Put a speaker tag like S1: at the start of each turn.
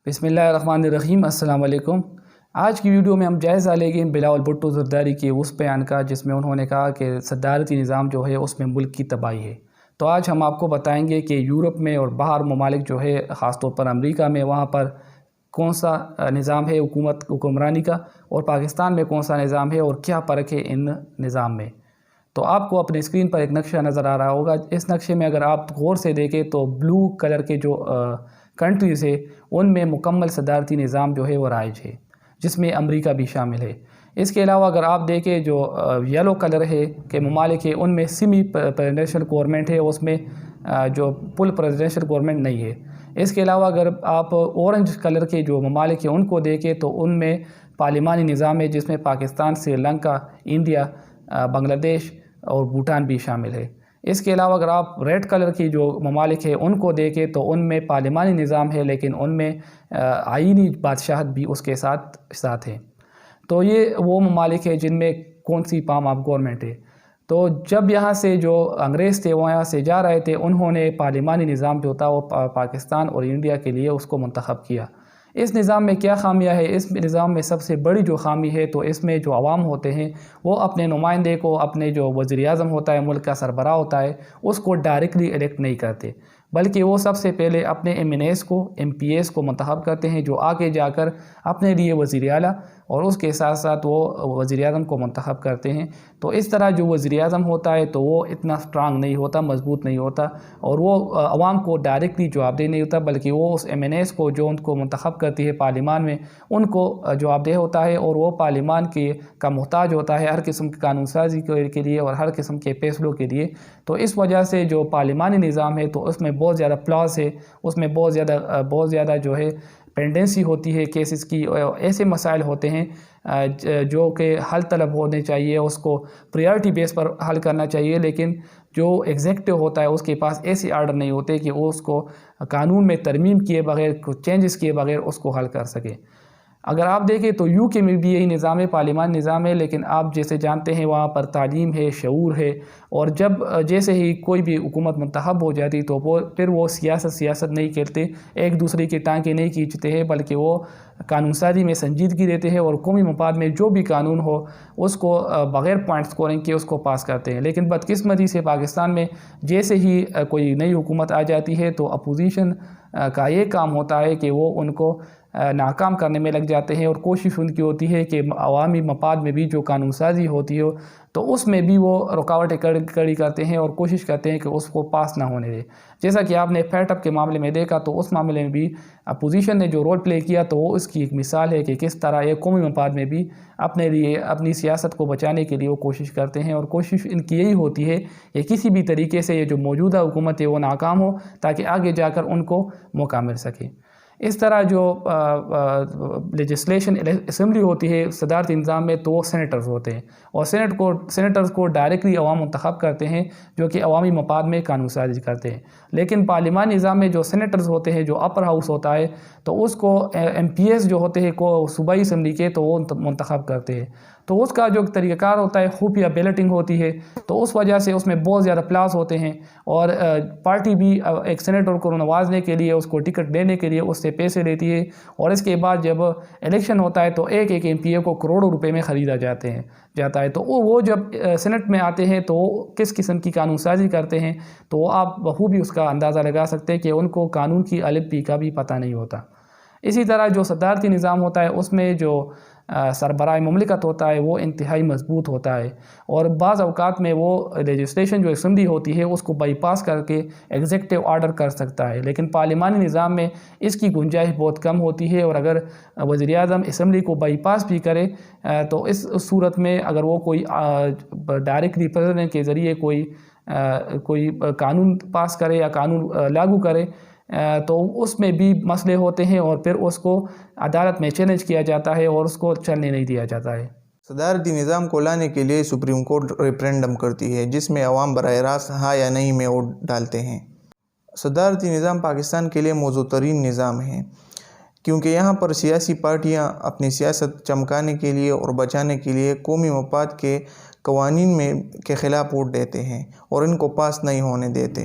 S1: بسم اللہ الرحمن الرحیم۔ السلام علیکم۔ آج کی ویڈیو میں ہم جائزہ لیں گے بلاول بھٹو زرداری کے اس بیان کا جس میں انہوں نے کہا کہ صدارتی نظام جو ہے اس میں ملک کی تباہی ہے۔ تو آج ہم آپ کو بتائیں گے کہ یورپ میں اور باہر ممالک جو ہے خاص طور پر امریکہ میں وہاں پر کون سا نظام ہے حکمرانی کا، اور پاکستان میں کون سا نظام ہے اور کیا فرق ہے ان نظام میں۔ تو آپ کو اپنے اسکرین پر ایک نقشہ نظر آ رہا ہوگا۔ اس نقشے میں اگر آپ غور سے دیکھیں تو بلو کلر کے جو کنٹریز ہے ان میں مکمل صدارتی نظام جو ہے وہ رائج ہے، جس میں امریکہ بھی شامل ہے۔ اس کے علاوہ اگر آپ دیکھیں جو یلو کلر ہے کہ ممالک ہے ان میں سیمی پریزیڈنشل گورنمنٹ ہے، اس میں جو فل پریزیڈنشل گورنمنٹ نہیں ہے۔ اس کے علاوہ اگر آپ اورنج کلر کے جو ممالک ہیں ان کو دیکھیں تو ان میں پارلیمانی نظام ہے، جس میں پاکستان، سری لنکا، انڈیا، بنگلہ دیش اور بھوٹان بھی شامل ہے۔ اس کے علاوہ اگر آپ ریڈ کلر کی جو ممالک ہیں ان کو دیکھیں تو ان میں پارلیمانی نظام ہے، لیکن ان میں آئینی بادشاہت بھی اس کے ساتھ ہے۔ تو یہ وہ ممالک ہیں جن میں کون سی فارم آف گورنمنٹ ہے۔ تو جب یہاں سے جو انگریز تھے وہ یہاں سے جا رہے تھے، انہوں نے پارلیمانی نظام جو تھا وہ پاکستان اور انڈیا کے لیے اس کو منتخب کیا۔ اس نظام میں کیا خامیاں ہے؟ اس نظام میں سب سے بڑی جو خامی ہے تو اس میں جو عوام ہوتے ہیں وہ اپنے نمائندے کو، اپنے جو وزیر اعظم ہوتا ہے، ملک کا سربراہ ہوتا ہے، اس کو ڈائریکٹلی الیکٹ نہیں کرتے، بلکہ وہ سب سے پہلے اپنے ایم این ایز کو، ایم پی ایز کو منتخب کرتے ہیں، جو آگے جا کر اپنے لیے وزیر اعلیٰ اور اس کے ساتھ ساتھ وہ وزیر اعظم کو منتخب کرتے ہیں۔ تو اس طرح جو وزیر اعظم ہوتا ہے تو وہ اتنا اسٹرانگ نہیں ہوتا، مضبوط نہیں ہوتا، اور وہ عوام کو ڈائریکٹلی جواب دہ نہیں ہوتا، بلکہ وہ اس ایم این ایز کو جو ان کو منتخب کرتی ہے پارلیمان میں ان کو جواب دہ ہوتا ہے، اور وہ پارلیمان کا محتاج ہوتا ہے ہر قسم کی قانون سازی کے لیے اور ہر قسم کے فیصلوں کے لیے۔ تو اس وجہ سے جو پارلیمانی نظام ہے تو اس میں بہت زیادہ فلاز ہے، اس میں بہت زیادہ جو ہے پینڈنسی ہوتی ہے کیسز کی، ایسے مسائل ہوتے ہیں جو کہ حل طلب ہونے چاہیے، اس کو پریارٹی بیس پر حل کرنا چاہیے، لیکن جو ایگزیکٹو ہوتا ہے اس کے پاس ایسے آرڈر نہیں ہوتے کہ وہ اس کو قانون میں ترمیم کیے بغیر، کچھ چینجز کیے بغیر اس کو حل کر سکے۔ اگر آپ دیکھیں تو یو کے میں بھی یہی نظام ہے، پارلیمان نظام ہے، لیکن آپ جیسے جانتے ہیں وہاں پر تعلیم ہے، شعور ہے، اور جیسے ہی کوئی بھی حکومت منتخب ہو جاتی تو پھر وہ سیاست نہیں کرتے، ایک دوسرے کے ٹانکے نہیں کھینچتے ہیں، بلکہ وہ قانون سازی میں سنجیدگی دیتے ہیں اور قومی مفاد میں جو بھی قانون ہو اس کو بغیر پوائنٹ اسکورنگ کے اس کو پاس کرتے ہیں۔ لیکن بدقسمتی سے پاکستان میں جیسے ہی کوئی نئی حکومت آ جاتی ہے تو اپوزیشن کا یہ کام ہوتا ہے کہ وہ ان کو ناکام کرنے میں لگ جاتے ہیں، اور کوشش ان کی ہوتی ہے کہ عوامی مفاد میں بھی جو قانون سازی ہوتی ہو تو اس میں بھی وہ رکاوٹیں کھڑی کرتے ہیں اور کوشش کرتے ہیں کہ اس کو پاس نہ ہونے دے۔ جیسا کہ آپ نے فیٹ اپ کے معاملے میں دیکھا تو اس معاملے میں بھی اپوزیشن نے جو رول پلے کیا تو وہ اس کی ایک مثال ہے کہ کس طرح یہ قومی مفاد میں بھی اپنے لیے، اپنی سیاست کو بچانے کے لیے وہ کوشش کرتے ہیں، اور کوشش ان کی یہی ہوتی ہے کہ کسی بھی طریقے سے یہ جو موجودہ حکومت ہے وہ ناکام ہو تاکہ آگے جا کر ان کو موقع مل سکے۔ اس طرح جو لیجسلیشن اسمبلی ہوتی ہے صدارتی نظام میں تو وہ سینیٹرز ہوتے ہیں، اور سینیٹرز کو ڈائریکٹلی عوام منتخب کرتے ہیں جو کہ عوامی مفاد میں قانون سازی کرتے ہیں۔ لیکن پارلیمانی نظام میں جو سینیٹرز ہوتے ہیں، جو اپر ہاؤس ہوتا ہے، تو اس کو ایم پی ایس جو ہوتے ہیں کو صوبائی اسمبلی کے تو وہ منتخب کرتے ہیں۔ تو اس کا جو طریقہ کار ہوتا ہے خفیہ بیلٹنگ ہوتی ہے، تو اس وجہ سے اس میں بہت زیادہ فلاز ہوتے ہیں، اور پارٹی بھی ایک سینیٹر کو نوازنے کے لیے، اس کو ٹکٹ دینے کے لیے اس سے پیسے لیتی ہے، اور اس کے بعد جب الیکشن ہوتا ہے تو ایک ایم پی اے کو کروڑوں روپے میں خریدا جاتا ہے۔ تو وہ جب سینٹ میں آتے ہیں تو وہ کس قسم کی قانون سازی کرتے ہیں تو آپ بخوبی اس کا اندازہ لگا سکتے ہیں کہ ان کو قانون کی الف بی کا بھی پتہ نہیں ہوتا۔ اسی طرح جو صدارتی نظام ہوتا ہے اس میں جو سربراہ مملکت ہوتا ہے وہ انتہائی مضبوط ہوتا ہے، اور بعض اوقات میں وہ لیجسلیشن جو اسمبلی ہوتی ہے اس کو بائی پاس کر کے ایگزیکٹو آرڈر کر سکتا ہے، لیکن پارلیمانی نظام میں اس کی گنجائش بہت کم ہوتی ہے، اور اگر وزیر اعظم اسمبلی کو بائی پاس بھی کرے تو اس صورت میں اگر وہ کوئی ڈائریکٹلی پریزیڈنٹ کے ذریعے کوئی قانون پاس کرے یا قانون لاگو کرے تو اس میں بھی مسئلے ہوتے ہیں، اور پھر اس کو عدالت میں چیلنج کیا جاتا ہے اور اس کو چلنے نہیں دیا جاتا ہے۔
S2: صدارتی نظام کو لانے کے لیے سپریم کورٹ ریفرینڈم کرتی ہے، جس میں عوام براہ راست ہاں یا نہیں میں ووٹ ڈالتے ہیں۔ صدارتی نظام پاکستان کے لیے موزوں ترین نظام ہے، کیونکہ یہاں پر سیاسی پارٹیاں اپنی سیاست چمکانے کے لیے اور بچانے کے لیے قومی مفاد کے قوانین کے خلاف ووٹ دیتے ہیں اور ان کو پاس نہیں ہونے دیتے۔